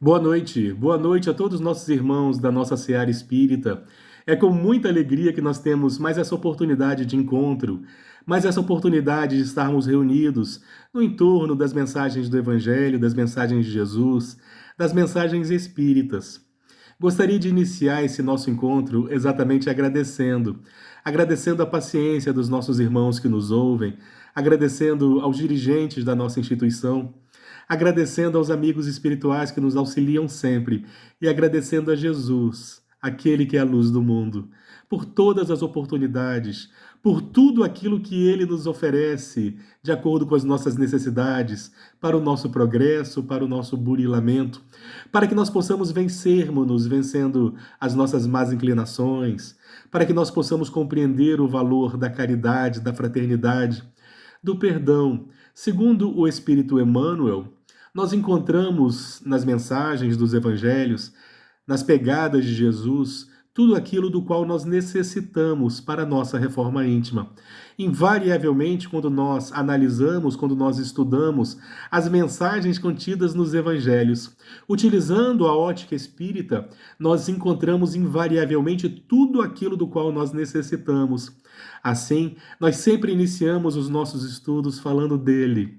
Boa noite a todos os nossos irmãos da nossa Seara Espírita. É com muita alegria que nós temos mais essa oportunidade de encontro, mais essa oportunidade de estarmos reunidos no entorno das mensagens do Evangelho, das mensagens de Jesus, das mensagens espíritas. Gostaria de iniciar esse nosso encontro exatamente agradecendo a paciência dos nossos irmãos que nos ouvem, agradecendo aos dirigentes da nossa instituição, agradecendo aos amigos espirituais que nos auxiliam sempre e agradecendo a Jesus, aquele que é a luz do mundo, por todas as oportunidades, por tudo aquilo que ele nos oferece, de acordo com as nossas necessidades, para o nosso progresso, para o nosso burilamento, para que nós possamos vencermos-nos, vencendo as nossas más inclinações, para que nós possamos compreender o valor da caridade, da fraternidade, do perdão. Segundo o Espírito Emmanuel, nós encontramos nas mensagens dos evangelhos, nas pegadas de Jesus, tudo aquilo do qual nós necessitamos para a nossa reforma íntima. Invariavelmente, quando nós analisamos, quando nós estudamos as mensagens contidas nos evangelhos, utilizando a ótica espírita, nós encontramos invariavelmente tudo aquilo do qual nós necessitamos. Assim, nós sempre iniciamos os nossos estudos falando dele,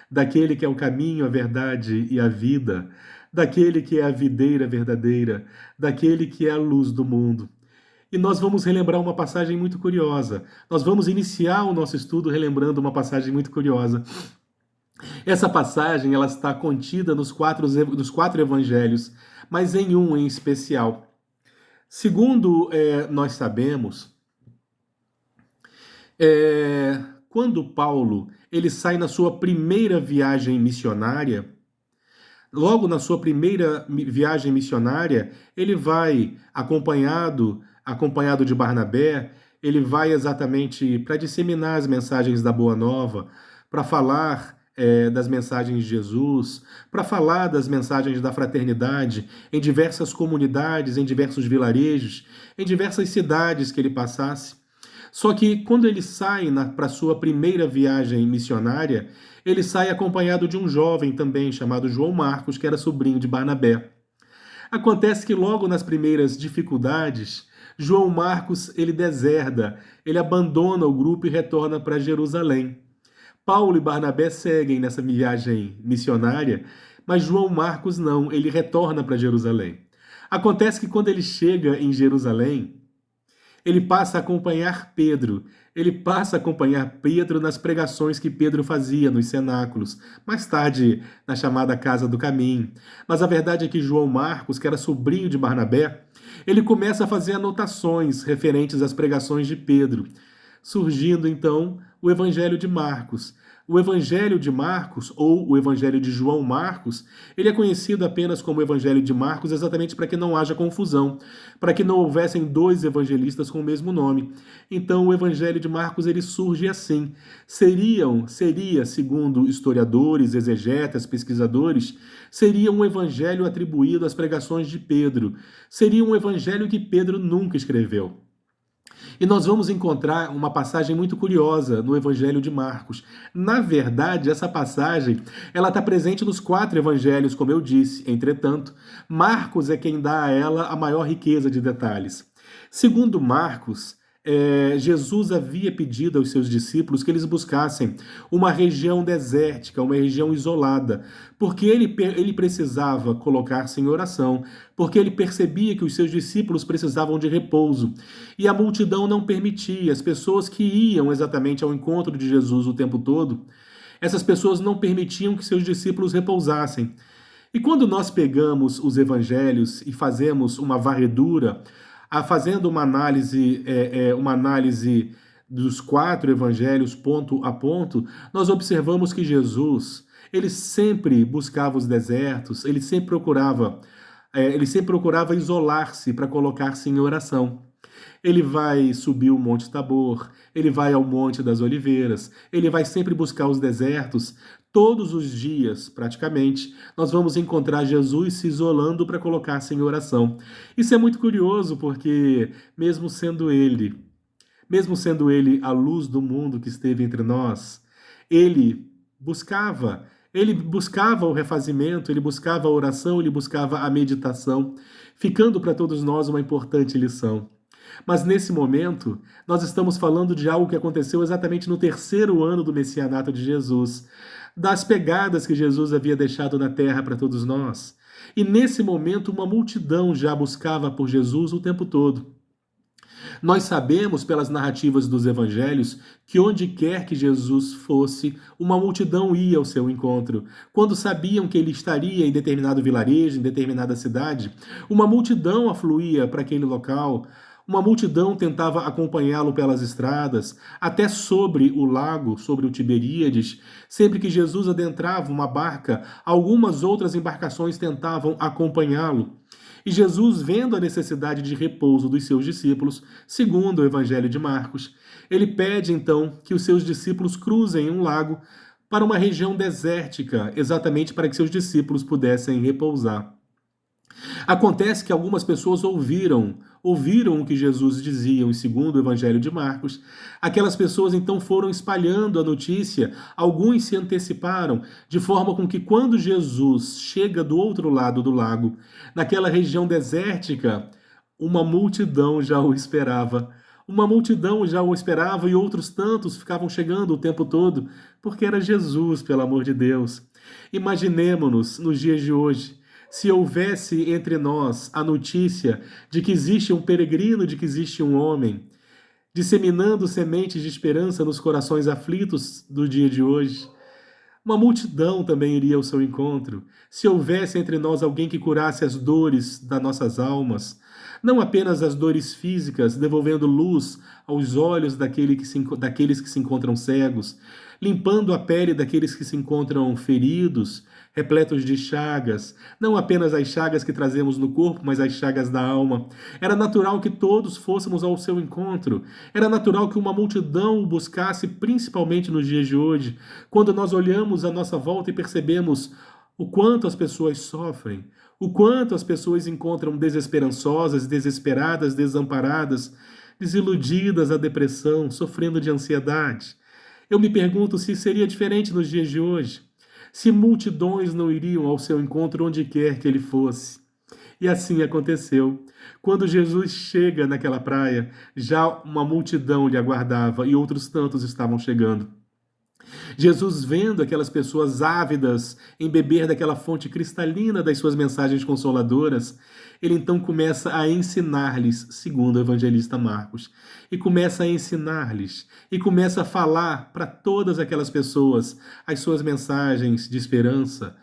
daquele que é o caminho, a verdade e a vida, daquele que é a videira verdadeira, daquele que é a luz do mundo. E nós vamos relembrar uma passagem muito curiosa. Nós vamos iniciar o nosso estudo relembrando uma passagem muito curiosa. Essa passagem ela está contida nos quatro evangelhos, mas em um em especial. Segundo nós sabemos, quando Paulo ele sai na sua primeira viagem missionária, logo na sua primeira viagem missionária, ele vai acompanhado de Barnabé, ele vai exatamente para disseminar as mensagens da Boa Nova, para falar das mensagens de Jesus, para falar das mensagens da fraternidade em diversas comunidades, em diversos vilarejos, em diversas cidades que ele passasse. Só que quando ele sai para sua primeira viagem missionária, ele sai acompanhado de um jovem também chamado João Marcos, que era sobrinho de Barnabé. Acontece que logo nas primeiras dificuldades, João Marcos ele deserda, ele abandona o grupo e retorna para Jerusalém. Paulo e Barnabé seguem nessa viagem missionária, mas João Marcos não, ele retorna para Jerusalém. Acontece que quando ele chega em Jerusalém, ele passa a acompanhar Pedro. Ele passa a acompanhar Pedro nas pregações que Pedro fazia nos cenáculos, mais tarde na chamada Casa do Caminho. Mas a verdade é que João Marcos, que era sobrinho de Barnabé, ele começa a fazer anotações referentes às pregações de Pedro, surgindo então o Evangelho de Marcos. O Evangelho de Marcos, ou o Evangelho de João Marcos, ele é conhecido apenas como Evangelho de Marcos exatamente para que não haja confusão, para que não houvessem dois evangelistas com o mesmo nome. Então, o Evangelho de Marcos ele surge assim. Seria, segundo historiadores, exegetas, pesquisadores, seria um evangelho atribuído às pregações de Pedro. Seria um evangelho que Pedro nunca escreveu. E nós vamos encontrar uma passagem muito curiosa no Evangelho de Marcos. Na verdade, essa passagem ela está presente nos quatro evangelhos, como eu disse. Entretanto, Marcos é quem dá a ela a maior riqueza de detalhes. Segundo Marcos, Jesus havia pedido aos seus discípulos que eles buscassem uma região desértica, uma região isolada, porque ele precisava colocar-se em oração, porque ele percebia que os seus discípulos precisavam de repouso, e a multidão não permitia, as pessoas que iam exatamente ao encontro de Jesus o tempo todo, essas pessoas não permitiam que seus discípulos repousassem. E quando nós pegamos os evangelhos e fazemos uma varredura, fazendo uma análise dos quatro evangelhos ponto a ponto, nós observamos que Jesus, ele sempre buscava os desertos, ele sempre procurava isolar-se para colocar-se em oração. Ele vai subir o Monte Tabor, ele vai ao Monte das Oliveiras, ele vai sempre buscar os desertos. Todos os dias, praticamente, nós vamos encontrar Jesus se isolando para colocar-se em oração. Isso é muito curioso porque, mesmo sendo ele a luz do mundo que esteve entre nós, ele buscava Ele buscava o refazimento, ele buscava a oração, ele buscava a meditação, ficando para todos nós uma importante lição. Mas nesse momento, nós estamos falando de algo que aconteceu exatamente no terceiro ano do messianato de Jesus, das pegadas que Jesus havia deixado na terra para todos nós. E nesse momento, uma multidão já buscava por Jesus o tempo todo. Nós sabemos pelas narrativas dos evangelhos que onde quer que Jesus fosse, uma multidão ia ao seu encontro. Quando sabiam que ele estaria em determinado vilarejo, em determinada cidade, uma multidão afluía para aquele local. Uma multidão tentava acompanhá-lo pelas estradas, até sobre o lago, sobre o Tiberíades. Sempre que Jesus adentrava uma barca, algumas outras embarcações tentavam acompanhá-lo. E Jesus, vendo a necessidade de repouso dos seus discípulos, segundo o Evangelho de Marcos, ele pede então que os seus discípulos cruzem um lago para uma região desértica, exatamente para que seus discípulos pudessem repousar. Acontece que algumas pessoas ouviram o que Jesus dizia, segundo o Evangelho de Marcos. Aquelas pessoas então foram espalhando a notícia, alguns se anteciparam, de forma com que quando Jesus chega do outro lado do lago, naquela região desértica, uma multidão já o esperava. Uma multidão já o esperava e outros tantos ficavam chegando o tempo todo, porque era Jesus, pelo amor de Deus. Imaginemo-nos nos dias de hoje, se houvesse entre nós a notícia de que existe um peregrino, de que existe um homem, disseminando sementes de esperança nos corações aflitos do dia de hoje, uma multidão também iria ao seu encontro. Se houvesse entre nós alguém que curasse as dores das nossas almas, não apenas as dores físicas, devolvendo luz aos olhos daqueles que se encontram cegos, limpando a pele daqueles que se encontram feridos, repletos de chagas, não apenas as chagas que trazemos no corpo, mas as chagas da alma. Era natural que todos fôssemos ao seu encontro. Era natural que uma multidão o buscasse, principalmente nos dias de hoje, quando nós olhamos à nossa volta e percebemos o quanto as pessoas sofrem, o quanto as pessoas encontram desesperançosas, desesperadas, desamparadas, desiludidas à depressão, sofrendo de ansiedade. Eu me pergunto se seria diferente nos dias de hoje, se multidões não iriam ao seu encontro onde quer que ele fosse. E assim aconteceu. Quando Jesus chega naquela praia, já uma multidão lhe aguardava e outros tantos estavam chegando. Jesus, vendo aquelas pessoas ávidas em beber daquela fonte cristalina das suas mensagens consoladoras, ele então começa a ensinar-lhes, segundo o evangelista Marcos, e começa a ensinar-lhes, e começa a falar para todas aquelas pessoas as suas mensagens de esperança,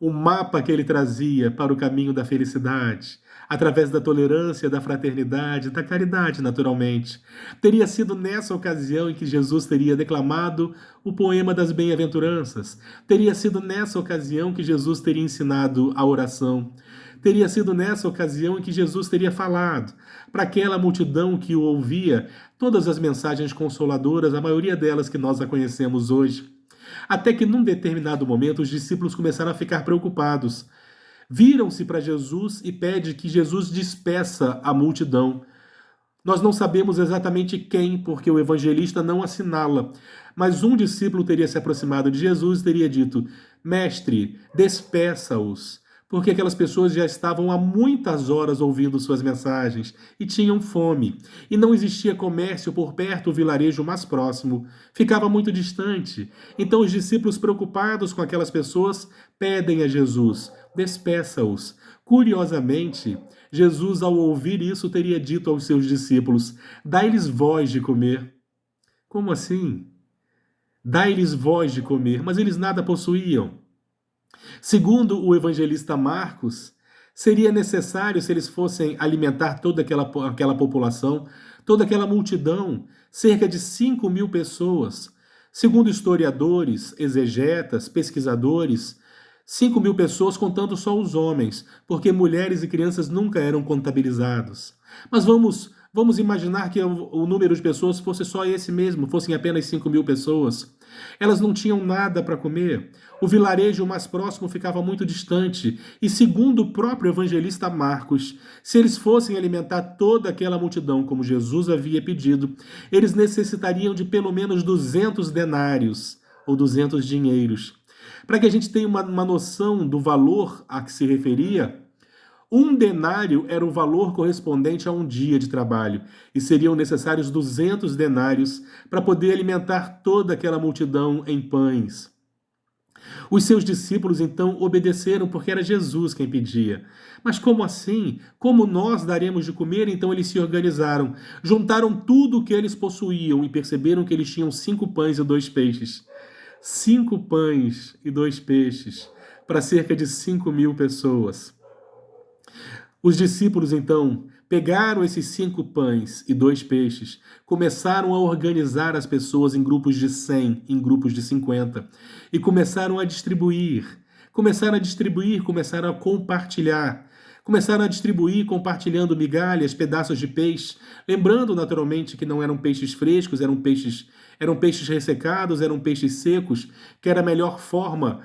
o mapa que ele trazia para o caminho da felicidade, através da tolerância, da fraternidade, da caridade, naturalmente. Teria sido nessa ocasião em que Jesus teria declamado o poema das bem-aventuranças. Teria sido nessa ocasião que Jesus teria ensinado a oração. Teria sido nessa ocasião em que Jesus teria falado para aquela multidão que o ouvia todas as mensagens consoladoras, a maioria delas que nós a conhecemos hoje. Até que num determinado momento os discípulos começaram a ficar preocupados. Viram-se para Jesus e pedem que Jesus despeça a multidão. Nós não sabemos exatamente quem, porque o evangelista não assinala, mas um discípulo teria se aproximado de Jesus e teria dito: Mestre, despeça-os, porque aquelas pessoas já estavam há muitas horas ouvindo suas mensagens e tinham fome, e não existia comércio por perto, o vilarejo mais próximo ficava muito distante. Então os discípulos, preocupados com aquelas pessoas, pedem a Jesus: despeça-os. Curiosamente, Jesus, ao ouvir isso, teria dito aos seus discípulos: dai-lhes voz de comer. Como assim? Dai-lhes voz de comer, mas eles nada possuíam. Segundo o evangelista Marcos, seria necessário, se eles fossem alimentar toda aquela população, toda aquela multidão, cerca de 5.000 pessoas. Segundo historiadores, exegetas, pesquisadores, 5.000 pessoas contando só os homens, porque mulheres e crianças nunca eram contabilizados. Mas vamos imaginar que o número de pessoas fosse só esse mesmo, fossem apenas 5.000 pessoas. Elas não tinham nada para comer. O vilarejo mais próximo ficava muito distante. E segundo o próprio evangelista Marcos, se eles fossem alimentar toda aquela multidão como Jesus havia pedido, eles necessitariam de pelo menos 200 denários, ou 200 dinheiros. Para que a gente tenha uma noção do valor a que se referia, um denário era o valor correspondente a um dia de trabalho, e seriam necessários 200 denários para poder alimentar toda aquela multidão em pães. Os seus discípulos então obedeceram porque era Jesus quem pedia. Mas como assim? Como nós daremos de comer? Então eles se organizaram, juntaram tudo o que eles possuíam e perceberam que eles tinham 5 pães e 2 peixes. 5 pães e 2 peixes para cerca de 5.000 pessoas. Os discípulos, então, pegaram esses 5 pães e 2 peixes, começaram a organizar as pessoas em grupos de 100, em grupos de 50, e começaram a distribuir, começaram a compartilhar. Começaram a distribuir, compartilhando migalhas, pedaços de peixe, lembrando naturalmente que não eram peixes frescos, eram peixes ressecados, eram peixes secos, que era a melhor forma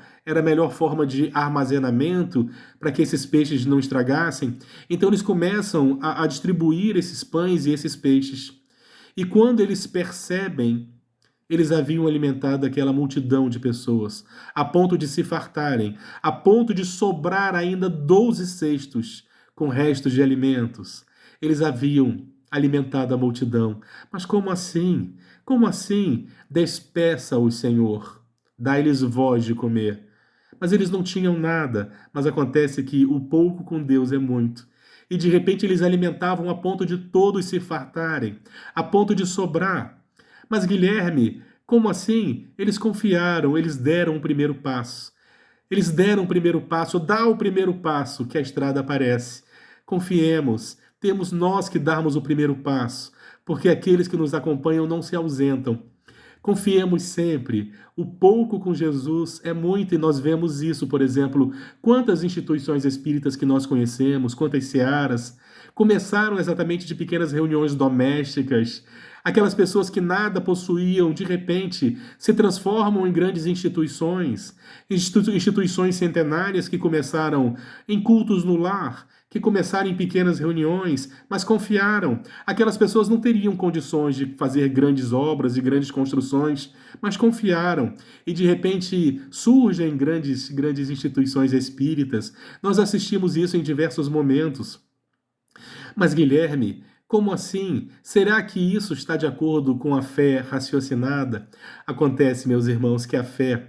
de armazenamento para que esses peixes não estragassem. Então eles começam a distribuir esses pães e esses peixes. E quando eles percebem, eles haviam alimentado aquela multidão de pessoas, a ponto de se fartarem, a ponto de sobrar ainda 12 cestos com restos de alimentos. Eles haviam alimentado a multidão. Mas como assim? Como assim? Despeça-os, Senhor. Dai-lhes voz de comer. Mas eles não tinham nada. Mas acontece que o pouco com Deus é muito. E de repente eles alimentavam a ponto de todos se fartarem, a ponto de sobrar. Mas Guilherme, como assim? Eles confiaram, eles deram o primeiro passo. Eles deram o primeiro passo, dá o primeiro passo que a estrada aparece. Confiemos, temos nós que darmos o primeiro passo, porque aqueles que nos acompanham não se ausentam. Confiemos sempre. O pouco com Jesus é muito e nós vemos isso, por exemplo, quantas instituições espíritas que nós conhecemos, quantas searas, começaram exatamente de pequenas reuniões domésticas. Aquelas pessoas que nada possuíam, de repente, se transformam em grandes instituições, instituições centenárias que começaram em cultos no lar, que começaram em pequenas reuniões, mas confiaram. Aquelas pessoas não teriam condições de fazer grandes obras e grandes construções, mas confiaram. E de repente surgem grandes instituições espíritas. Nós assistimos isso em diversos momentos. Mas Guilherme, como assim? Será que isso está de acordo com a fé raciocinada? Acontece, meus irmãos, que a fé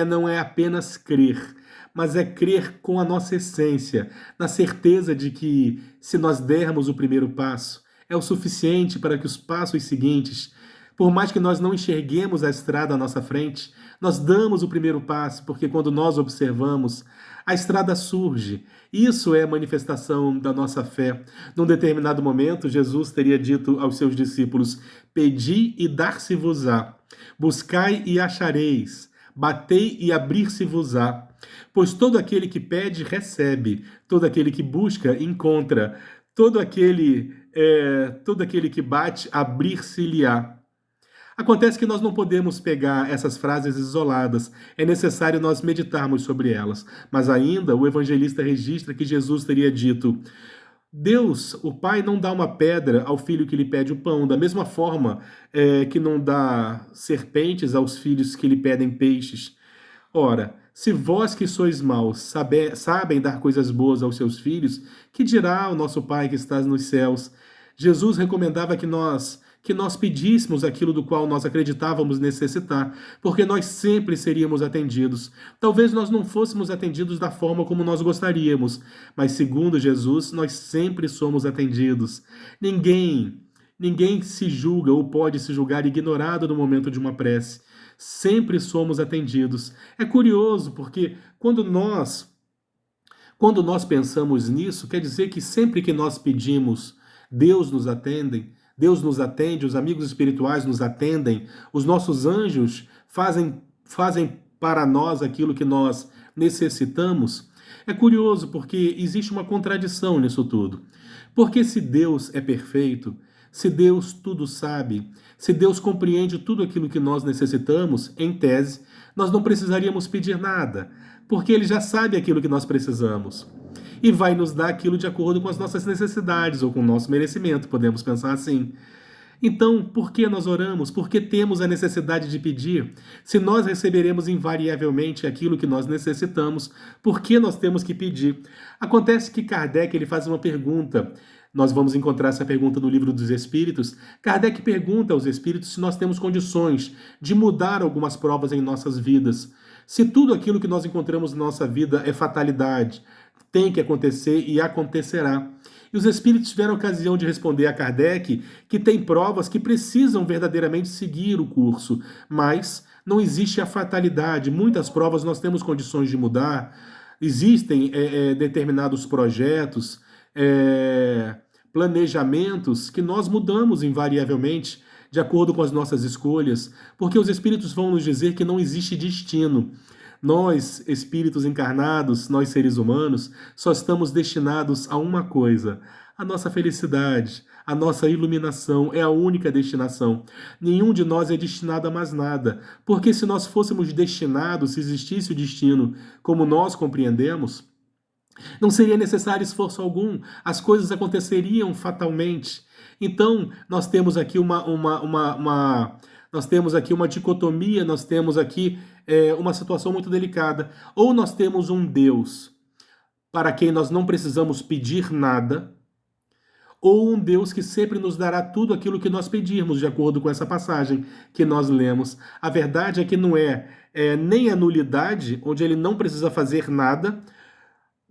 não é apenas crer, mas é crer com a nossa essência, na certeza de que, se nós dermos o primeiro passo, é o suficiente para que os passos seguintes, por mais que nós não enxerguemos a estrada à nossa frente, nós damos o primeiro passo, porque quando nós observamos, a estrada surge. Isso é a manifestação da nossa fé. Num determinado momento, Jesus teria dito aos seus discípulos: pedi e dar-se-vos-á, buscai e achareis, batei e abrir-se-vos-á. Pois todo aquele que pede, recebe, todo aquele que busca, encontra, todo aquele que bate, abrir-se-lhe-á. Acontece que nós não podemos pegar essas frases isoladas, é necessário nós meditarmos sobre elas. Mas ainda o evangelista registra que Jesus teria dito: Deus, o Pai, não dá uma pedra ao filho que lhe pede o pão, da mesma forma que não dá serpentes aos filhos que lhe pedem peixes. Ora, se vós que sois maus sabem dar coisas boas aos seus filhos, que dirá o nosso Pai que estás nos céus? Jesus recomendava que nós pedíssemos aquilo do qual nós acreditávamos necessitar, porque nós sempre seríamos atendidos. Talvez nós não fôssemos atendidos da forma como nós gostaríamos, mas segundo Jesus, nós sempre somos atendidos. Ninguém se julga ou pode se julgar ignorado no momento de uma prece. Sempre somos atendidos. É curioso, porque quando nós pensamos nisso, quer dizer que sempre que nós pedimos, Deus nos atende, os amigos espirituais nos atendem, os nossos anjos fazem para nós aquilo que nós necessitamos. É curioso porque existe uma contradição nisso tudo. Porque se Deus é perfeito, se Deus tudo sabe, se Deus compreende tudo aquilo que nós necessitamos, em tese, nós não precisaríamos pedir nada, porque Ele já sabe aquilo que nós precisamos. E vai nos dar aquilo de acordo com as nossas necessidades ou com o nosso merecimento, podemos pensar assim. Então, por que nós oramos? Por que temos a necessidade de pedir? Se nós receberemos invariavelmente aquilo que nós necessitamos, por que nós temos que pedir? Acontece que Kardec ele faz uma pergunta. Nós vamos encontrar essa pergunta no Livro dos Espíritos. Kardec pergunta aos espíritos se nós temos condições de mudar algumas provas em nossas vidas. Se tudo aquilo que nós encontramos na nossa vida é fatalidade, tem que acontecer e acontecerá. E os espíritos tiveram a ocasião de responder a Kardec que tem provas que precisam verdadeiramente seguir o curso, mas não existe a fatalidade. Muitas provas nós temos condições de mudar, existem determinados projetos, planejamentos que nós mudamos invariavelmente de acordo com as nossas escolhas, porque os espíritos vão nos dizer que não existe destino. Nós, espíritos encarnados, nós seres humanos, só estamos destinados a uma coisa: a nossa felicidade, a nossa iluminação é a única destinação. Nenhum de nós é destinado a mais nada, porque se nós fôssemos destinados, se existisse o destino como nós compreendemos, não seria necessário esforço algum, as coisas aconteceriam fatalmente. Então, nós temos aqui nós temos aqui uma dicotomia, nós temos aqui uma situação muito delicada. Ou nós temos um Deus para quem nós não precisamos pedir nada, ou um Deus que sempre nos dará tudo aquilo que nós pedirmos, de acordo com essa passagem que nós lemos. A verdade é que não nem a nulidade, onde ele não precisa fazer nada,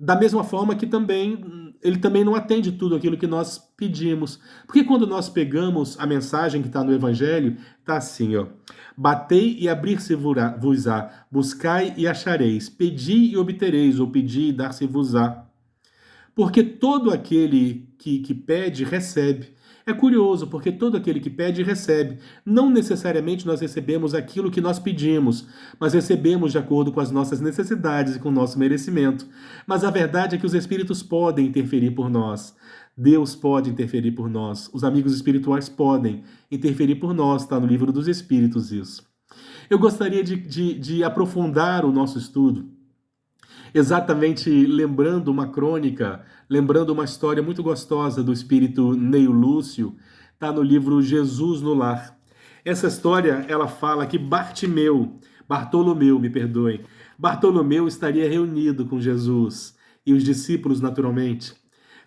da mesma forma que ele também não atende tudo aquilo que nós pedimos. Porque quando nós pegamos a mensagem que está no Evangelho, está assim, ó: batei e abrir-se-vos-á, buscai e achareis, pedi e obtereis, ou pedi e dar-se-vos-á. Porque todo aquele que pede, recebe. É curioso, porque todo aquele que pede, recebe. Não necessariamente nós recebemos aquilo que nós pedimos, mas recebemos de acordo com as nossas necessidades e com o nosso merecimento. Mas a verdade é que os espíritos podem interferir por nós. Deus pode interferir por nós. Os amigos espirituais podem interferir por nós. Está no Livro dos Espíritos isso. Eu gostaria de aprofundar o nosso estudo, exatamente lembrando uma crônica, lembrando uma história muito gostosa do espírito Neio Lúcio, está no livro Jesus no Lar. Essa história, ela fala que Bartolomeu, me perdoem, Bartolomeu estaria reunido com Jesus e os discípulos, naturalmente,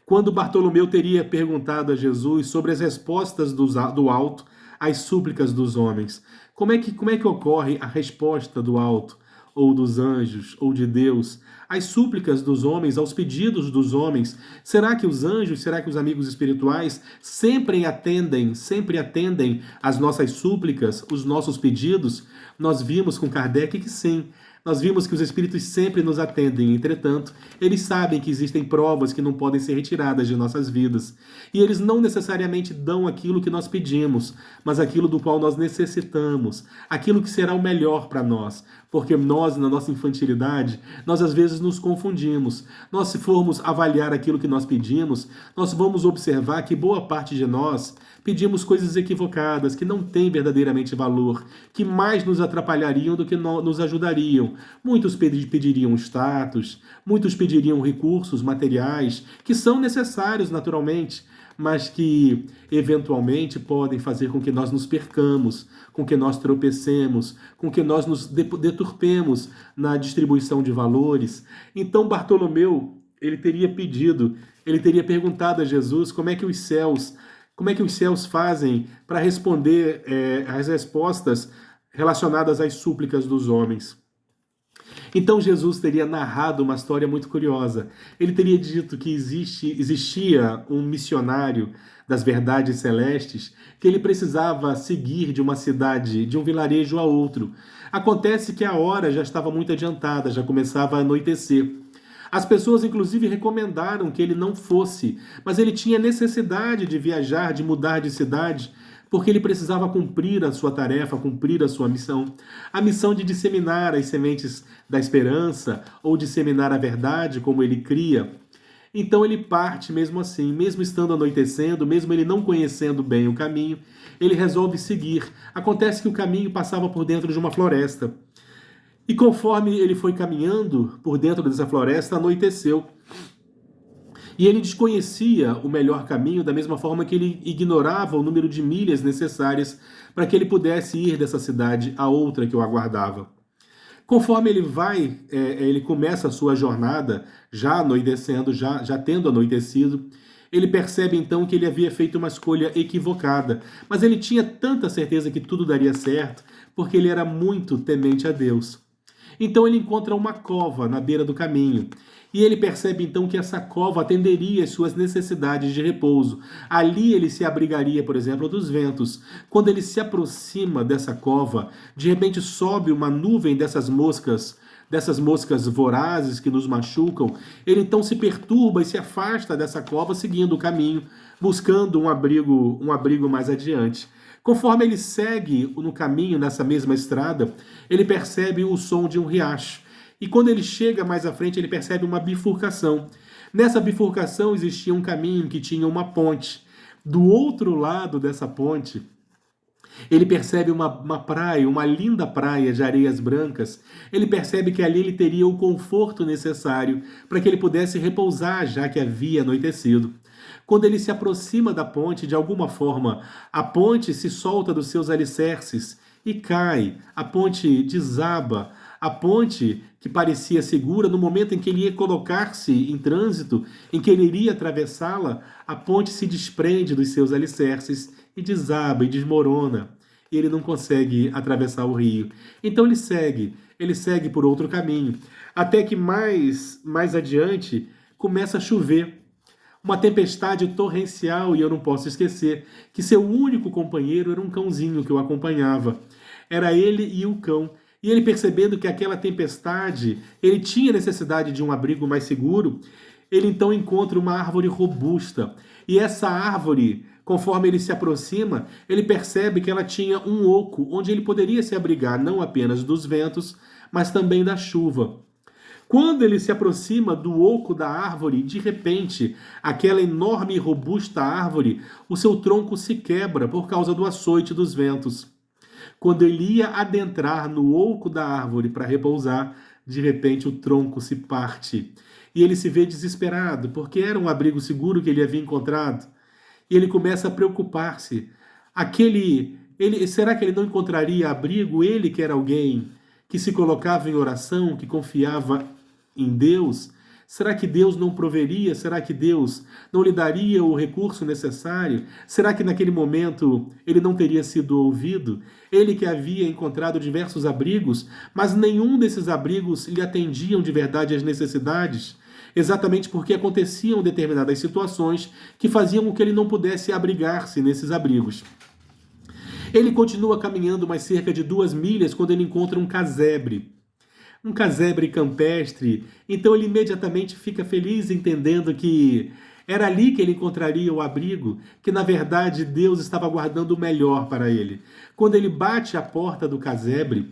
quando Bartolomeu teria perguntado a Jesus sobre as respostas do alto às súplicas dos homens. Como é que ocorre a resposta do alto, ou dos anjos, ou de Deus, às súplicas dos homens, aos pedidos dos homens? Será que os anjos, será que os amigos espirituais sempre atendem às nossas súplicas, os nossos pedidos? Nós vimos com Kardec que sim. Nós vimos que os espíritos sempre nos atendem, entretanto, eles sabem que existem provas que não podem ser retiradas de nossas vidas. E eles não necessariamente dão aquilo que nós pedimos, mas aquilo do qual nós necessitamos, aquilo que será o melhor para nós. Porque nós, na nossa infantilidade, nós às vezes nos confundimos. Nós, se formos avaliar aquilo que nós pedimos, nós vamos observar que boa parte de nós pedimos coisas equivocadas, que não têm verdadeiramente valor, que mais nos atrapalhariam do que nos ajudariam. Muitos pediriam status, muitos pediriam recursos materiais, que são necessários naturalmente, mas que eventualmente podem fazer com que nós nos percamos, com que nós tropecemos, com que nós nos deturpemos na distribuição de valores. Então Bartolomeu, ele teria perguntado a Jesus como é que os céus fazem para responder às respostas relacionadas às súplicas dos homens. Então Jesus teria narrado uma história muito curiosa. Ele teria dito que existia um missionário das verdades celestes que ele precisava seguir de uma cidade, de um vilarejo a outro. Acontece que a hora já estava muito adiantada, já começava a anoitecer. As pessoas, inclusive, recomendaram que ele não fosse, mas ele tinha necessidade de viajar, de mudar de cidade, porque ele precisava cumprir a sua tarefa, cumprir a sua missão. A missão de disseminar as sementes da esperança, ou disseminar a verdade, como ele cria. Então ele parte mesmo assim, mesmo estando anoitecendo, mesmo ele não conhecendo bem o caminho, ele resolve seguir. Acontece que o caminho passava por dentro de uma floresta. E conforme ele foi caminhando por dentro dessa floresta, anoiteceu. E ele desconhecia o melhor caminho da mesma forma que ele ignorava o número de milhas necessárias para que ele pudesse ir dessa cidade a outra que o aguardava. Conforme ele vai, ele começa a sua jornada, já anoitecendo, já tendo anoitecido, ele percebe então que ele havia feito uma escolha equivocada, mas ele tinha tanta certeza que tudo daria certo, porque ele era muito temente a Deus. Então ele encontra uma cova na beira do caminho. E ele percebe então que essa cova atenderia às suas necessidades de repouso. Ali ele se abrigaria, por exemplo, dos ventos. Quando ele se aproxima dessa cova, de repente sobe uma nuvem dessas moscas vorazes que nos machucam. Ele então se perturba e se afasta dessa cova, seguindo o caminho, buscando um abrigo mais adiante. Conforme ele segue no caminho, nessa mesma estrada, ele percebe o som de um riacho. E quando ele chega mais à frente, ele percebe uma bifurcação. Nessa bifurcação existia um caminho que tinha uma ponte. Do outro lado dessa ponte, ele percebe uma praia, uma linda praia de areias brancas. Ele percebe que ali ele teria o conforto necessário para que ele pudesse repousar, já que havia anoitecido. Quando ele se aproxima da ponte, de alguma forma, a ponte se solta dos seus alicerces e cai. A ponte desaba. A ponte, que parecia segura, no momento em que ele ia colocar-se em trânsito, em que ele iria atravessá-la, a ponte se desprende dos seus alicerces e desaba e desmorona. E ele não consegue atravessar o rio. Então ele segue por outro caminho. Até que mais adiante começa a chover. Uma tempestade torrencial, e eu não posso esquecer que seu único companheiro era um cãozinho que o acompanhava. Era ele e o cão. E ele, percebendo que aquela tempestade, ele tinha necessidade de um abrigo mais seguro, ele então encontra uma árvore robusta. E essa árvore, conforme ele se aproxima, ele percebe que ela tinha um oco onde ele poderia se abrigar não apenas dos ventos, mas também da chuva. Quando ele se aproxima do oco da árvore, de repente, aquela enorme e robusta árvore, o seu tronco se quebra por causa do açoite dos ventos. Quando ele ia adentrar no oco da árvore para repousar, de repente o tronco se parte. E ele se vê desesperado, porque era um abrigo seguro que ele havia encontrado. E ele começa a preocupar-se. Será que ele não encontraria abrigo? Ele que era alguém que se colocava em oração, que confiava em Deus? Será que Deus não proveria? Será que Deus não lhe daria o recurso necessário? Será que naquele momento ele não teria sido ouvido? Ele que havia encontrado diversos abrigos, mas nenhum desses abrigos lhe atendiam de verdade às necessidades, exatamente porque aconteciam determinadas situações que faziam com que ele não pudesse abrigar-se nesses abrigos. Ele continua caminhando mais cerca de 2 milhas quando ele encontra um casebre campestre. Então ele imediatamente fica feliz, entendendo que era ali que ele encontraria o abrigo, que na verdade Deus estava guardando o melhor para ele. Quando ele bate à porta do casebre,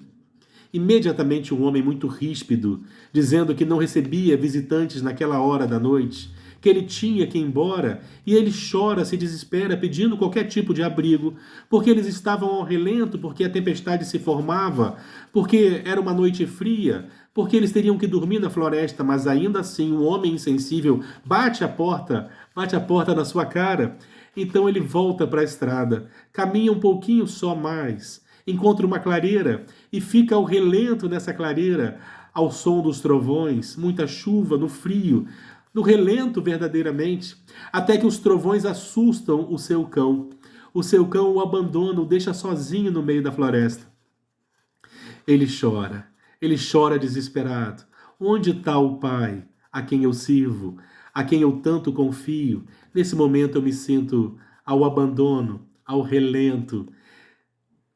imediatamente um homem muito ríspido, dizendo que não recebia visitantes naquela hora da noite, que ele tinha que ir embora, e ele chora, se desespera, pedindo qualquer tipo de abrigo, porque eles estavam ao relento, porque a tempestade se formava, porque era uma noite fria, porque eles teriam que dormir na floresta, mas ainda assim um homem insensível bate a porta na sua cara. Então ele volta para a estrada, caminha um pouquinho só mais, encontra uma clareira e fica ao relento nessa clareira, ao som dos trovões, muita chuva, no frio, no relento verdadeiramente, até que os trovões assustam o seu cão. O seu cão o abandona, o deixa sozinho no meio da floresta. Ele chora desesperado. Onde está o Pai a quem eu sirvo, a quem eu tanto confio? Nesse momento eu me sinto ao abandono, ao relento.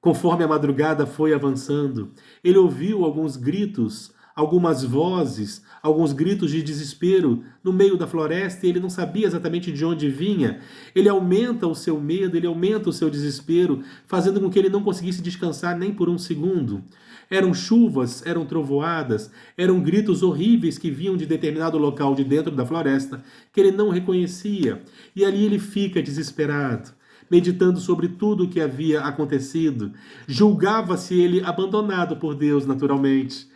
Conforme a madrugada foi avançando, ele ouviu alguns gritos, algumas vozes, alguns gritos de desespero no meio da floresta, e ele não sabia exatamente de onde vinha. Ele aumenta o seu medo, ele aumenta o seu desespero, fazendo com que ele não conseguisse descansar nem por um segundo. Eram chuvas, eram trovoadas, eram gritos horríveis que vinham de determinado local de dentro da floresta, que ele não reconhecia. E ali ele fica desesperado, meditando sobre tudo o que havia acontecido. Julgava-se ele abandonado por Deus, naturalmente,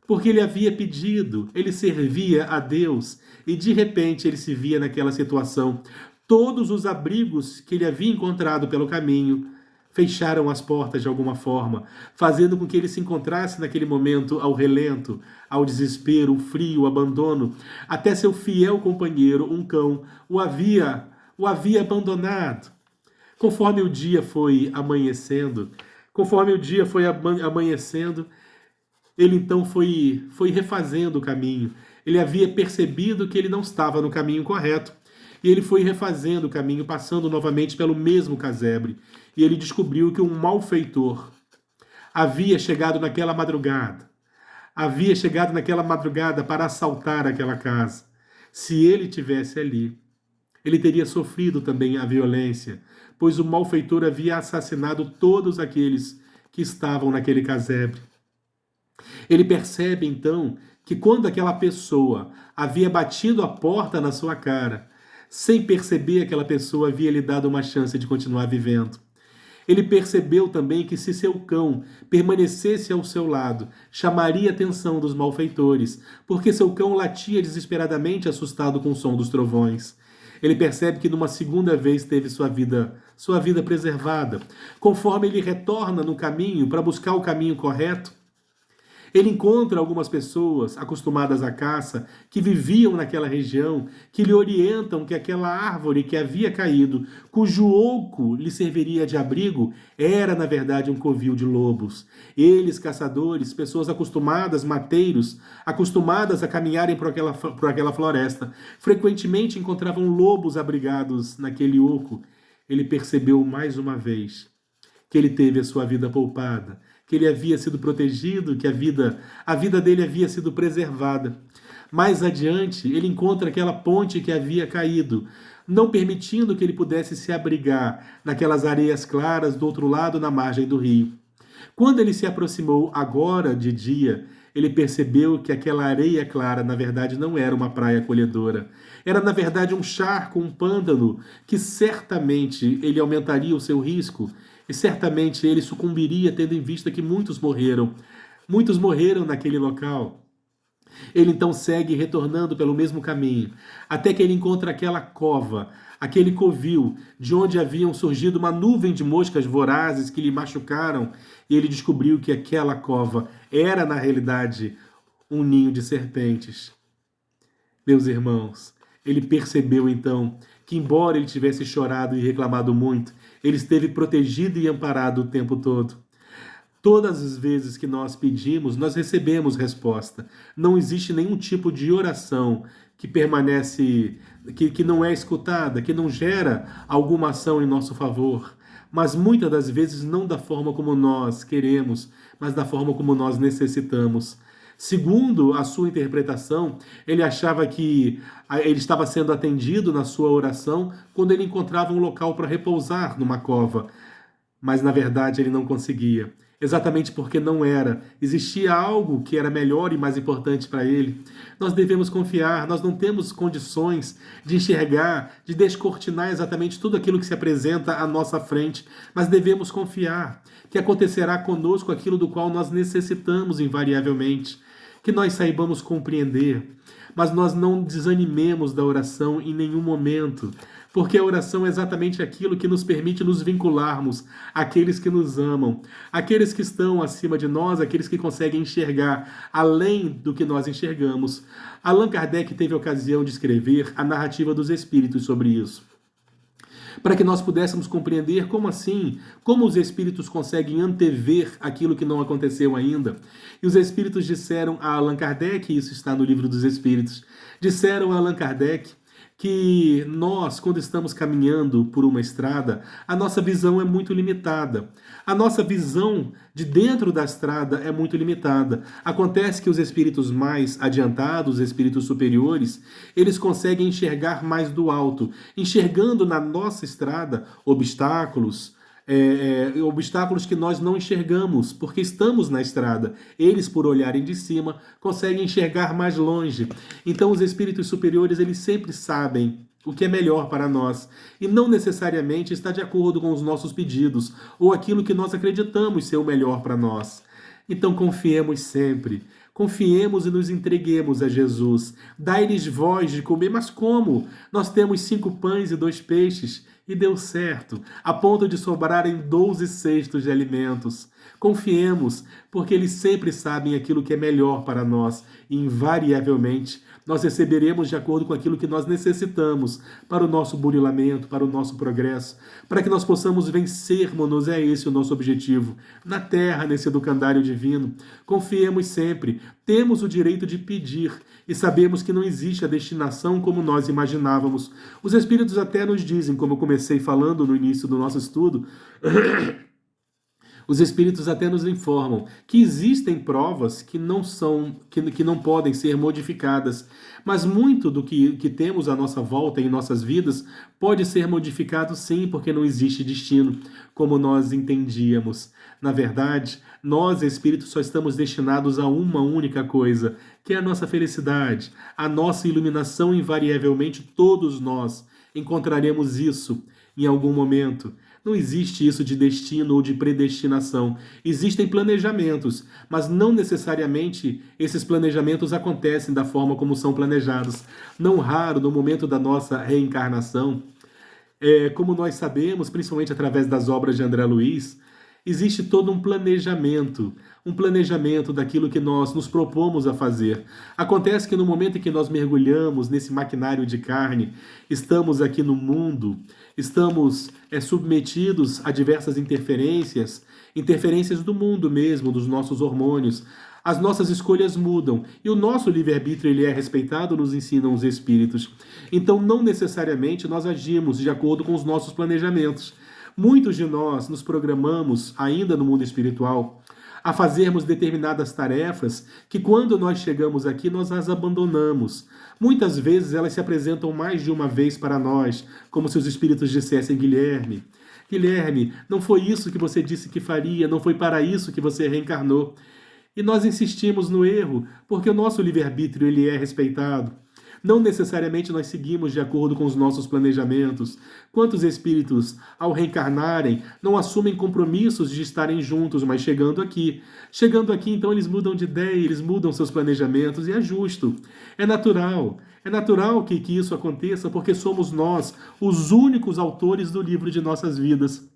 porque ele havia pedido, ele servia a Deus e de repente ele se via naquela situação. Todos os abrigos que ele havia encontrado pelo caminho fecharam as portas de alguma forma, fazendo com que ele se encontrasse naquele momento ao relento, ao desespero, o frio, o abandono. Até seu fiel companheiro, um cão, o havia abandonado. Conforme o dia foi amanhecendo, ele então foi refazendo o caminho. Ele havia percebido que ele não estava no caminho correto. E ele foi refazendo o caminho, passando novamente pelo mesmo casebre. E ele descobriu que um malfeitor havia chegado naquela madrugada. Havia chegado naquela madrugada para assaltar aquela casa. Se ele tivesse ali, ele teria sofrido também a violência, pois o malfeitor havia assassinado todos aqueles que estavam naquele casebre. Ele percebe então que quando aquela pessoa havia batido a porta na sua cara, sem perceber, aquela pessoa havia lhe dado uma chance de continuar vivendo. Ele percebeu também que se seu cão permanecesse ao seu lado, chamaria a atenção dos malfeitores, porque seu cão latia desesperadamente, assustado com o som dos trovões. Ele percebe que numa segunda vez teve sua vida preservada. Conforme ele retorna no caminho para buscar o caminho correto, ele encontra algumas pessoas acostumadas à caça, que viviam naquela região, que lhe orientam que aquela árvore que havia caído, cujo oco lhe serviria de abrigo, era na verdade um covil de lobos. Eles, caçadores, pessoas acostumadas, mateiros, acostumadas a caminharem por aquela floresta, frequentemente encontravam lobos abrigados naquele oco. Ele percebeu mais uma vez que ele teve a sua vida poupada, que ele havia sido protegido, que a vida dele havia sido preservada. Mais adiante, ele encontra aquela ponte que havia caído, não permitindo que ele pudesse se abrigar naquelas areias claras do outro lado, na margem do rio. Quando ele se aproximou agora de dia, ele percebeu que aquela areia clara, na verdade, não era uma praia acolhedora. Era, na verdade, um charco, um pântano, que certamente ele aumentaria o seu risco e certamente ele sucumbiria, tendo em vista que muitos morreram. Muitos morreram naquele local. Ele então segue retornando pelo mesmo caminho, até que ele encontra aquela cova, aquele covil, de onde haviam surgido uma nuvem de moscas vorazes que lhe machucaram, e ele descobriu que aquela cova era, na realidade, um ninho de serpentes. Meus irmãos, ele percebeu então que, embora ele tivesse chorado e reclamado muito, ele esteve protegido e amparado o tempo todo. Todas as vezes que nós pedimos, nós recebemos resposta. Não existe nenhum tipo de oração que permanece, que não é escutada, que não gera alguma ação em nosso favor. Mas muitas das vezes não da forma como nós queremos, mas da forma como nós necessitamos. Segundo a sua interpretação, ele achava que ele estava sendo atendido na sua oração quando ele encontrava um local para repousar numa cova. Mas, na verdade, ele não conseguia. Exatamente porque não era. Existia algo que era melhor e mais importante para ele. Nós devemos confiar, nós não temos condições de enxergar, de descortinar exatamente tudo aquilo que se apresenta à nossa frente, mas devemos confiar que acontecerá conosco aquilo do qual nós necessitamos invariavelmente, que nós saibamos compreender, mas nós não desanimemos da oração em nenhum momento, porque a oração é exatamente aquilo que nos permite nos vincularmos àqueles que nos amam, àqueles que estão acima de nós, aqueles que conseguem enxergar além do que nós enxergamos. Allan Kardec teve a ocasião de escrever a narrativa dos Espíritos sobre isso, para que nós pudéssemos compreender como assim, como os Espíritos conseguem antever aquilo que não aconteceu ainda. E os Espíritos disseram a Allan Kardec, isso está no Livro dos Espíritos, disseram a Allan Kardec que nós, quando estamos caminhando por uma estrada, a nossa visão é muito limitada. A nossa visão de dentro da estrada é muito limitada. Acontece que os espíritos mais adiantados, os espíritos superiores, eles conseguem enxergar mais do alto, enxergando na nossa estrada obstáculos, obstáculos que nós não enxergamos, porque estamos na estrada. Eles, por olharem de cima, conseguem enxergar mais longe. Então, os espíritos superiores, eles sempre sabem o que é melhor para nós, e não necessariamente está de acordo com os nossos pedidos, ou aquilo que nós acreditamos ser o melhor para nós. Então, confiemos sempre. Confiemos e nos entreguemos a Jesus. Dai-lhes voz de comer, mas como? Nós temos 5 pães e 2 peixes, e deu certo, a ponto de sobrarem 12 cestos de alimentos. Confiemos, porque eles sempre sabem aquilo que é melhor para nós, e invariavelmente nós receberemos de acordo com aquilo que nós necessitamos para o nosso burilamento, para o nosso progresso, para que nós possamos vencermos, é esse o nosso objetivo, na terra, nesse educandário divino. Confiemos sempre, temos o direito de pedir e sabemos que não existe a destinação como nós imaginávamos. Os Espíritos até nos dizem, como eu comecei falando no início do nosso estudo, os Espíritos até nos informam que existem provas que não podem ser modificadas, mas muito do que temos à nossa volta em nossas vidas pode ser modificado sim, porque não existe destino, como nós entendíamos. Na verdade, nós, Espíritos, só estamos destinados a uma única coisa, que é a nossa felicidade, a nossa iluminação. Invariavelmente, todos nós encontraremos isso em algum momento. Não existe isso de destino ou de predestinação. Existem planejamentos, mas não necessariamente esses planejamentos acontecem da forma como são planejados. Não raro, no momento da nossa reencarnação, como nós sabemos, principalmente através das obras de André Luiz, existe todo um planejamento daquilo que nós nos propomos a fazer. Acontece que no momento em que nós mergulhamos nesse maquinário de carne, estamos aqui no mundo, estamos submetidos a diversas interferências do mundo mesmo, dos nossos hormônios. As nossas escolhas mudam e o nosso livre-arbítrio ele é respeitado, nos ensinam os Espíritos. Então, não necessariamente nós agimos de acordo com os nossos planejamentos. Muitos de nós nos programamos, ainda no mundo espiritual, a fazermos determinadas tarefas que, quando nós chegamos aqui, nós as abandonamos. Muitas vezes elas se apresentam mais de uma vez para nós, como se os Espíritos dissessem: Guilherme, não foi isso que você disse que faria, não foi para isso que você reencarnou. E nós insistimos no erro, porque o nosso livre-arbítrio ele é respeitado. Não necessariamente nós seguimos de acordo com os nossos planejamentos. Quantos espíritos, ao reencarnarem, não assumem compromissos de estarem juntos, mas chegando aqui, então eles mudam de ideia, eles mudam seus planejamentos, e é justo. É natural que isso aconteça, porque somos nós os únicos autores do livro de nossas vidas.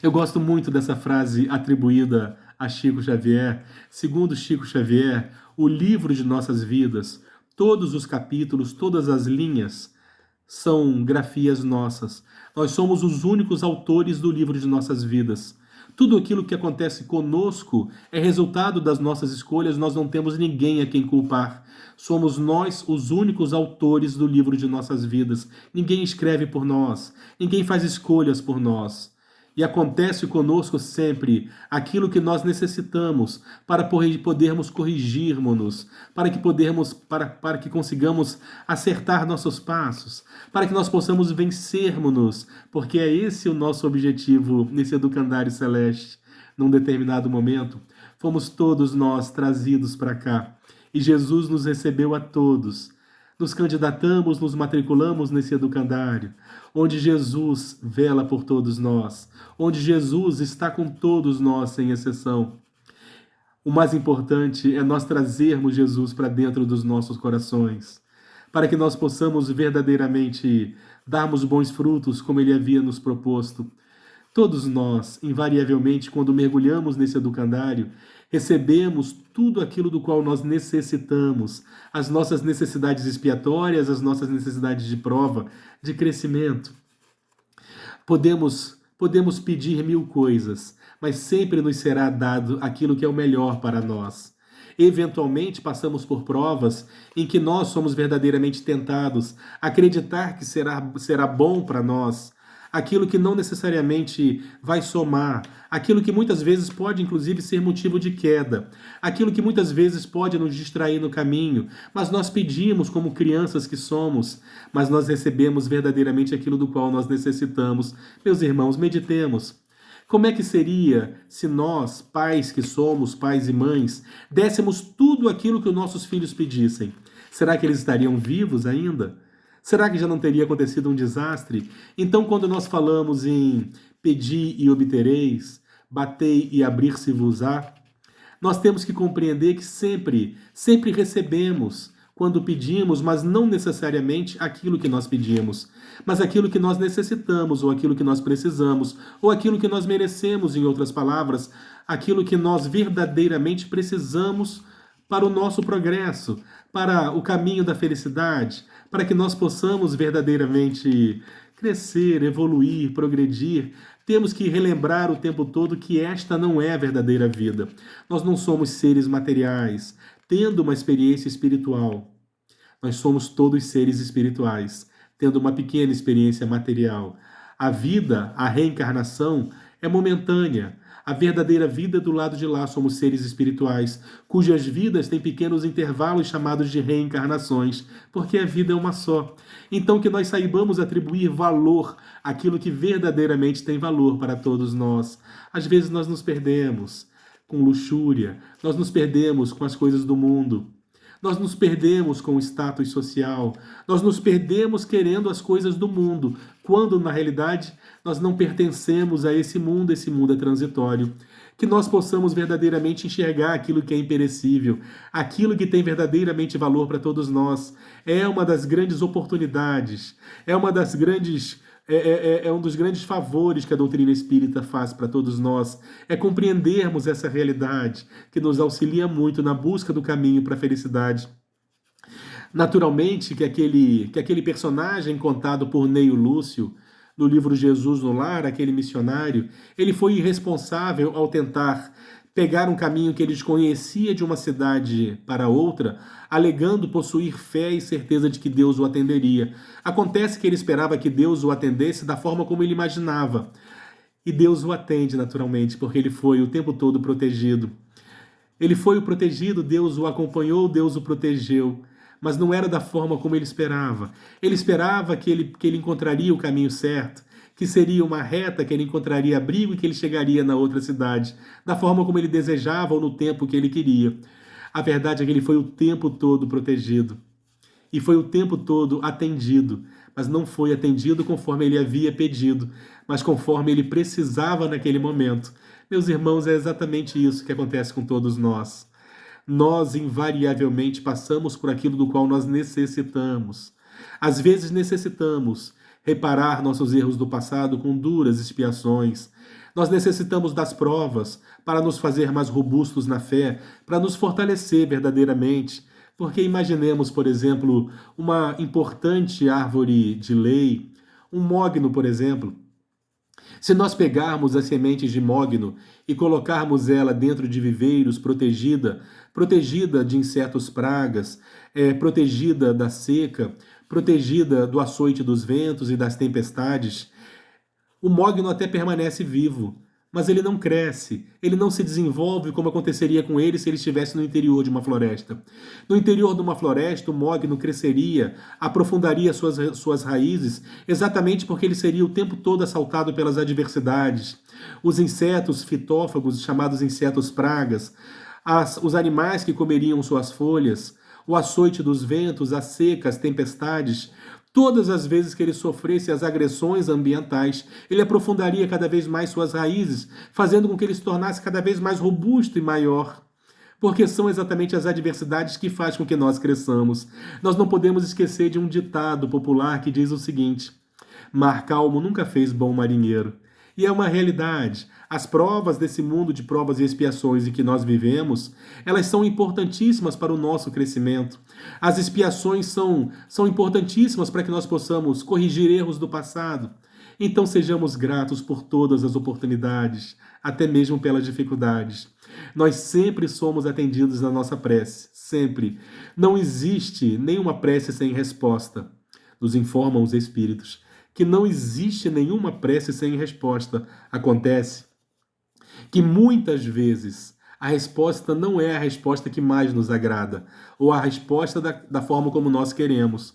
Eu gosto muito dessa frase atribuída a Chico Xavier. Segundo Chico Xavier, o livro de nossas vidas, todos os capítulos, todas as linhas são grafias nossas. Nós somos os únicos autores do livro de nossas vidas. Tudo aquilo que acontece conosco é resultado das nossas escolhas, nós não temos ninguém a quem culpar. Somos nós os únicos autores do livro de nossas vidas. Ninguém escreve por nós, ninguém faz escolhas por nós. E acontece conosco sempre aquilo que nós necessitamos para podermos corrigirmos-nos, para que consigamos acertar nossos passos, para que nós possamos vencermos-nos, porque é esse o nosso objetivo nesse educandário celeste. Num determinado momento, fomos todos nós trazidos para cá, e Jesus nos recebeu a todos. Nos candidatamos, nos matriculamos nesse educandário, onde Jesus vela por todos nós, onde Jesus está com todos nós, sem exceção. O mais importante é nós trazermos Jesus para dentro dos nossos corações, para que nós possamos verdadeiramente darmos bons frutos, como Ele havia nos proposto. Todos nós, invariavelmente, quando mergulhamos nesse educandário, recebemos tudo aquilo do qual nós necessitamos, as nossas necessidades expiatórias, as nossas necessidades de prova, de crescimento. Podemos pedir 1000 coisas, mas sempre nos será dado aquilo que é o melhor para nós. Eventualmente passamos por provas em que nós somos verdadeiramente tentados a acreditar que será bom para nós, aquilo que não necessariamente vai somar, aquilo que muitas vezes pode inclusive ser motivo de queda, aquilo que muitas vezes pode nos distrair no caminho, mas nós pedimos como crianças que somos, mas nós recebemos verdadeiramente aquilo do qual nós necessitamos. Meus irmãos, meditemos. Como é que seria se nós, pais que somos, pais e mães, dessemos tudo aquilo que os nossos filhos pedissem? Será que eles estariam vivos ainda? Será que já não teria acontecido um desastre? Então, quando nós falamos em pedir e obtereis, batei e abrir-se-vos-á, Nós temos que compreender que sempre recebemos quando pedimos, mas não necessariamente aquilo que nós pedimos, mas aquilo que nós necessitamos, ou aquilo que nós precisamos, ou aquilo que nós merecemos, em outras palavras, aquilo que nós verdadeiramente precisamos para o nosso progresso, para o caminho da felicidade, para que nós possamos verdadeiramente crescer, evoluir, progredir. Temos que relembrar o tempo todo que esta não é a verdadeira vida. Nós não somos seres materiais, tendo uma experiência espiritual. Nós somos todos seres espirituais, tendo uma pequena experiência material. A vida, a reencarnação, é momentânea. A verdadeira vida do lado de lá somos seres espirituais, cujas vidas têm pequenos intervalos chamados de reencarnações, porque a vida é uma só. Então que nós saibamos atribuir valor àquilo que verdadeiramente tem valor para todos nós. Às vezes nós nos perdemos com luxúria, nós nos perdemos com as coisas do mundo. Nós nos perdemos com o status social, nós nos perdemos querendo as coisas do mundo, quando na realidade nós não pertencemos a esse mundo é transitório. Que nós possamos verdadeiramente enxergar aquilo que é imperecível, aquilo que tem verdadeiramente valor para todos nós. É uma das grandes oportunidades, é uma das grandes é um dos grandes favores que a doutrina espírita faz para todos nós, é compreendermos essa realidade que nos auxilia muito na busca do caminho para a felicidade. Naturalmente que aquele personagem contado por Neio Lúcio, no livro Jesus no Lar, aquele missionário, ele foi irresponsável ao tentar pegar um caminho que ele desconhecia de uma cidade para outra, alegando possuir fé e certeza de que Deus o atenderia. Acontece que ele esperava que Deus o atendesse da forma como ele imaginava. E Deus o atende naturalmente, porque ele foi o tempo todo protegido. Ele foi o protegido, Deus o acompanhou, Deus o protegeu. Mas não era da forma como ele esperava. Ele esperava que ele encontraria o caminho certo, que seria uma reta, que ele encontraria abrigo e que ele chegaria na outra cidade, da forma como ele desejava ou no tempo que ele queria. A verdade é que ele foi o tempo todo protegido e foi o tempo todo atendido, mas não foi atendido conforme ele havia pedido, mas conforme ele precisava naquele momento. Meus irmãos, é exatamente isso que acontece com todos nós. Nós invariavelmente passamos por aquilo do qual nós necessitamos. Às vezes necessitamos reparar nossos erros do passado com duras expiações. Nós necessitamos das provas para nos fazer mais robustos na fé, para nos fortalecer verdadeiramente. Porque imaginemos, por exemplo, uma importante árvore de lei, um mogno, por exemplo. Se nós pegarmos as sementes de mogno e colocarmos ela dentro de viveiros, protegida de insetos pragas, protegida da seca, protegida do açoite dos ventos e das tempestades, o mogno até permanece vivo, mas ele não cresce, ele não se desenvolve como aconteceria com ele se ele estivesse no interior de uma floresta. No interior de uma floresta, o mogno cresceria, aprofundaria suas raízes, exatamente porque ele seria o tempo todo assaltado pelas adversidades. Os insetos fitófagos, chamados insetos pragas, os animais que comeriam suas folhas, o açoite dos ventos, a seca, as tempestades, todas as vezes que ele sofresse as agressões ambientais, ele aprofundaria cada vez mais suas raízes, fazendo com que ele se tornasse cada vez mais robusto e maior. Porque são exatamente as adversidades que fazem com que nós cresçamos. Nós não podemos esquecer de um ditado popular que diz o seguinte: mar calmo nunca fez bom marinheiro. E é uma realidade. As provas desse mundo de provas e expiações em que nós vivemos, elas são importantíssimas para o nosso crescimento. As expiações são importantíssimas para que nós possamos corrigir erros do passado. Então sejamos gratos por todas as oportunidades, até mesmo pelas dificuldades. Nós sempre somos atendidos na nossa prece, sempre. Não existe nenhuma prece sem resposta, nos informam os Espíritos. Que não existe nenhuma prece sem resposta. Acontece que muitas vezes a resposta não é a resposta que mais nos agrada, ou a resposta da forma como nós queremos.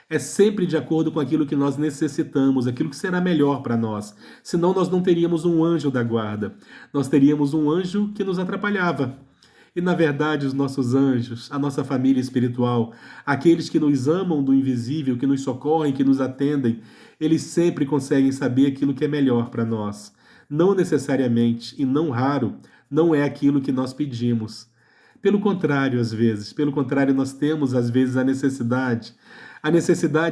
É sempre de acordo com aquilo que nós necessitamos, aquilo que será melhor para nós. Senão nós não teríamos um anjo da guarda. Nós teríamos um anjo que nos atrapalhava. E, na verdade, os nossos anjos, a nossa família espiritual, aqueles que nos amam do invisível, que nos socorrem, que nos atendem, eles sempre conseguem saber aquilo que é melhor para nós. Não necessariamente, e não raro, não é aquilo que nós pedimos. Pelo contrário, às vezes, pelo contrário, nós temos às vezes a necessidade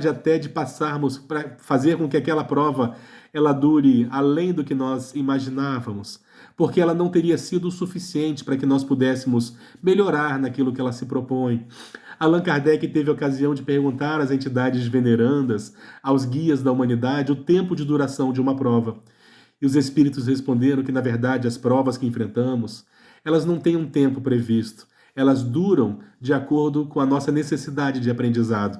até de passarmos para fazer com que aquela prova ela dure além do que nós imaginávamos, porque ela não teria sido o suficiente para que nós pudéssemos melhorar naquilo que ela se propõe. Allan Kardec teve a ocasião de perguntar às entidades venerandas, aos guias da humanidade, o tempo de duração de uma prova. E os espíritos responderam que, na verdade, as provas que enfrentamos, elas não têm um tempo previsto. Elas duram de acordo com a nossa necessidade de aprendizado.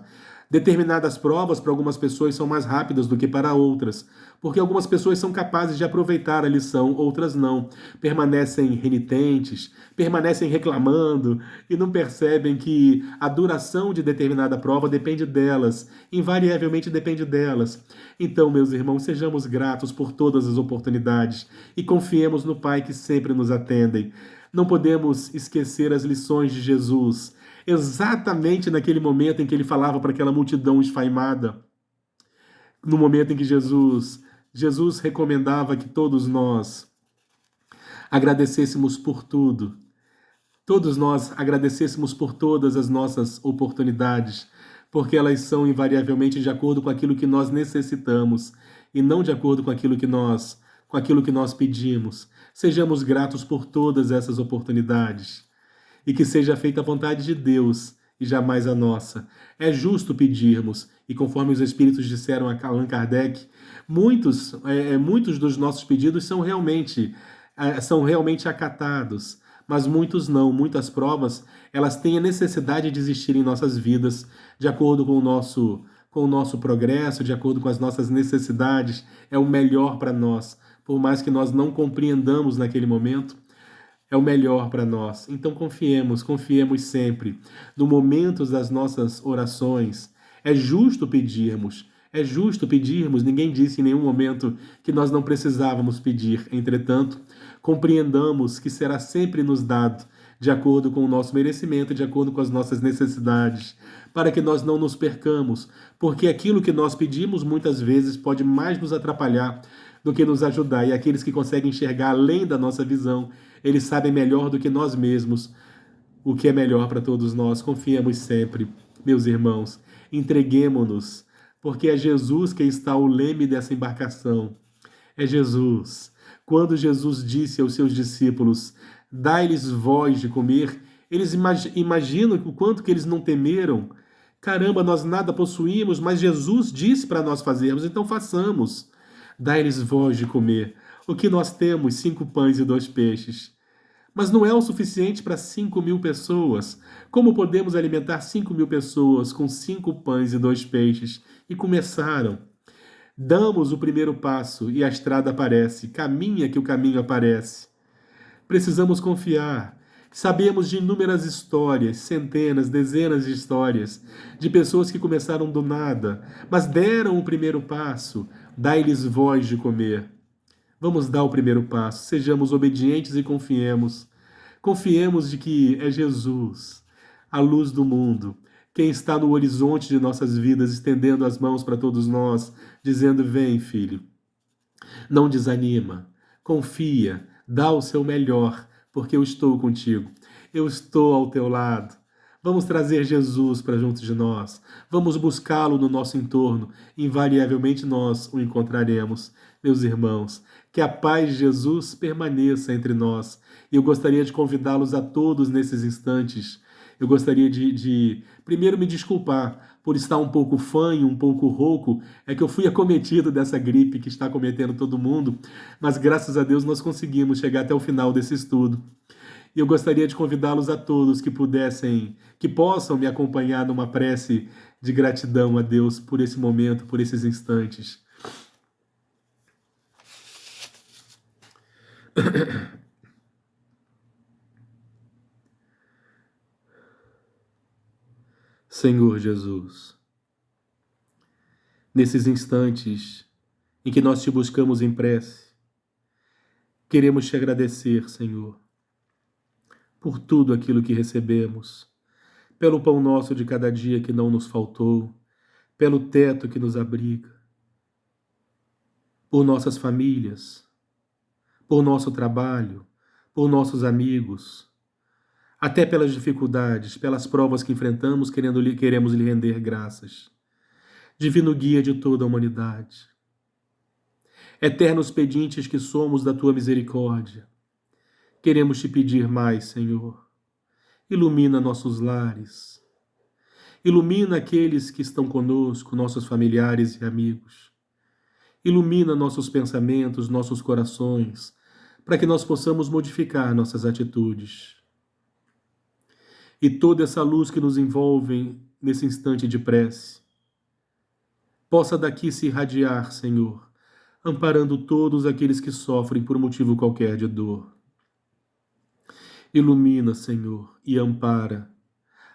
Determinadas provas para algumas pessoas são mais rápidas do que para outras, porque algumas pessoas são capazes de aproveitar a lição, outras não. Permanecem renitentes, permanecem reclamando e não percebem que a duração de determinada prova depende delas, invariavelmente depende delas. Então, meus irmãos, sejamos gratos por todas as oportunidades e confiemos no Pai que sempre nos atende. Não podemos esquecer as lições de Jesus, exatamente naquele momento em que ele falava para aquela multidão esfaimada, no momento em que Jesus recomendava que todos nós agradecêssemos por tudo, todos nós agradecêssemos por todas as nossas oportunidades, porque elas são invariavelmente de acordo com aquilo que nós necessitamos e não de acordo com aquilo que nós pedimos. Sejamos gratos por todas essas oportunidades e que seja feita a vontade de Deus e jamais a nossa. É justo pedirmos, e conforme os Espíritos disseram a Allan Kardec, muitos dos nossos pedidos são realmente acatados, mas muitos não. Muitas provas, elas têm a necessidade de existir em nossas vidas, de acordo com o nosso progresso, de acordo com as nossas necessidades, é o melhor para nós. Por mais que nós não compreendamos naquele momento, é o melhor para nós. Então confiemos sempre. No momento das nossas orações, é justo pedirmos. Ninguém disse em nenhum momento que nós não precisávamos pedir. Entretanto, compreendamos que será sempre nos dado de acordo com o nosso merecimento, de acordo com as nossas necessidades, para que nós não nos percamos, porque aquilo que nós pedimos muitas vezes pode mais nos atrapalhar do que nos ajudar. E aqueles que conseguem enxergar além da nossa visão, eles sabem melhor do que nós mesmos o que é melhor para todos nós. Confiemos sempre, meus irmãos, entreguemo-nos, porque é Jesus quem está ao leme dessa embarcação. É Jesus. Quando Jesus disse aos seus discípulos, dai-lhes vós de comer, eles imaginam o quanto que eles não temeram. Caramba, nós nada possuímos, mas Jesus disse para nós fazermos, então façamos. Dai-lhes vós de comer. O que nós temos? 5 pães e 2 peixes. Mas não é o suficiente para 5.000 pessoas. Como podemos alimentar 5.000 pessoas com 5 pães e 2 peixes? E começaram. Damos o primeiro passo e a estrada aparece. Caminha que o caminho aparece. Precisamos confiar. Sabemos de inúmeras histórias, centenas, dezenas de histórias, de pessoas que começaram do nada, mas deram o primeiro passo. Dai-lhes vós de comer. Vamos dar o primeiro passo, sejamos obedientes e confiemos. Confiemos de que é Jesus, a luz do mundo, quem está no horizonte de nossas vidas, estendendo as mãos para todos nós, dizendo, vem, filho. Não desanima, confia, dá o seu melhor, porque eu estou contigo. Eu estou ao teu lado. Vamos trazer Jesus para junto de nós. Vamos buscá-lo no nosso entorno. Invariavelmente nós o encontraremos. Meus irmãos, que a paz de Jesus permaneça entre nós. E eu gostaria de convidá-los a todos nesses instantes. Eu gostaria de primeiro me desculpar por estar um pouco fanho, um pouco rouco. É que eu fui acometido dessa gripe que está acometendo todo mundo. Mas graças a Deus nós conseguimos chegar até o final desse estudo. E eu gostaria de convidá-los a todos que possam me acompanhar numa prece de gratidão a Deus por esse momento, por esses instantes. Senhor Jesus, nesses instantes em que nós te buscamos em prece, queremos te agradecer, Senhor, por tudo aquilo que recebemos, pelo pão nosso de cada dia que não nos faltou, pelo teto que nos abriga, por nossas famílias, por nosso trabalho, por nossos amigos, até pelas dificuldades, pelas provas que enfrentamos, queremos lhe render graças. Divino guia de toda a humanidade, eternos pedintes que somos da tua misericórdia, queremos te pedir mais, Senhor. Ilumina nossos lares, ilumina aqueles que estão conosco, nossos familiares e amigos. Ilumina nossos pensamentos, nossos corações, para que nós possamos modificar nossas atitudes. E toda essa luz que nos envolve nesse instante de prece, possa daqui se irradiar, Senhor, amparando todos aqueles que sofrem por motivo qualquer de dor. Ilumina, Senhor, e ampara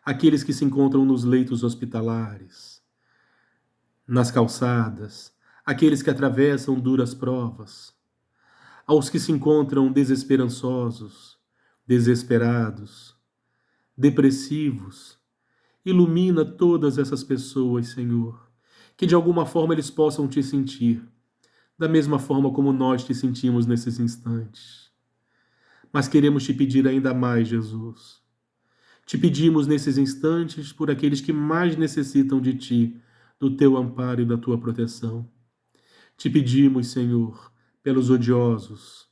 aqueles que se encontram nos leitos hospitalares, nas calçadas, aqueles que atravessam duras provas, aos que se encontram desesperançosos, desesperados, depressivos. Ilumina todas essas pessoas, Senhor, que de alguma forma eles possam te sentir, da mesma forma como nós te sentimos nesses instantes. Mas queremos te pedir ainda mais, Jesus. Te pedimos nesses instantes por aqueles que mais necessitam de ti, do teu amparo e da tua proteção. Te pedimos, Senhor, pelos odiosos,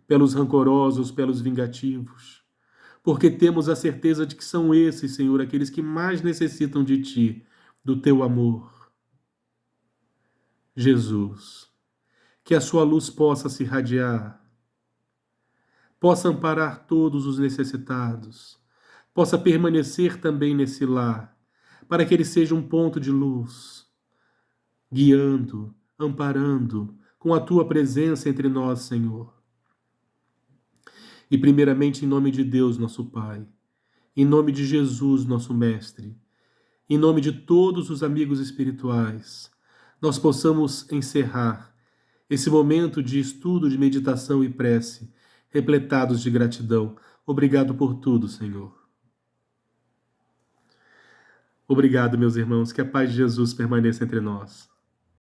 pelos rancorosos, pelos vingativos, porque temos a certeza de que são esses, Senhor, aqueles que mais necessitam de ti, do teu amor. Jesus, que a sua luz possa se irradiar, possa amparar todos os necessitados, possa permanecer também nesse lar, para que ele seja um ponto de luz, guiando, amparando, com a tua presença entre nós, Senhor. E primeiramente em nome de Deus, nosso Pai, em nome de Jesus, nosso Mestre, em nome de todos os amigos espirituais, nós possamos encerrar esse momento de estudo, de meditação e prece, repletados de gratidão. Obrigado por tudo, Senhor. Obrigado, meus irmãos, que a paz de Jesus permaneça entre nós.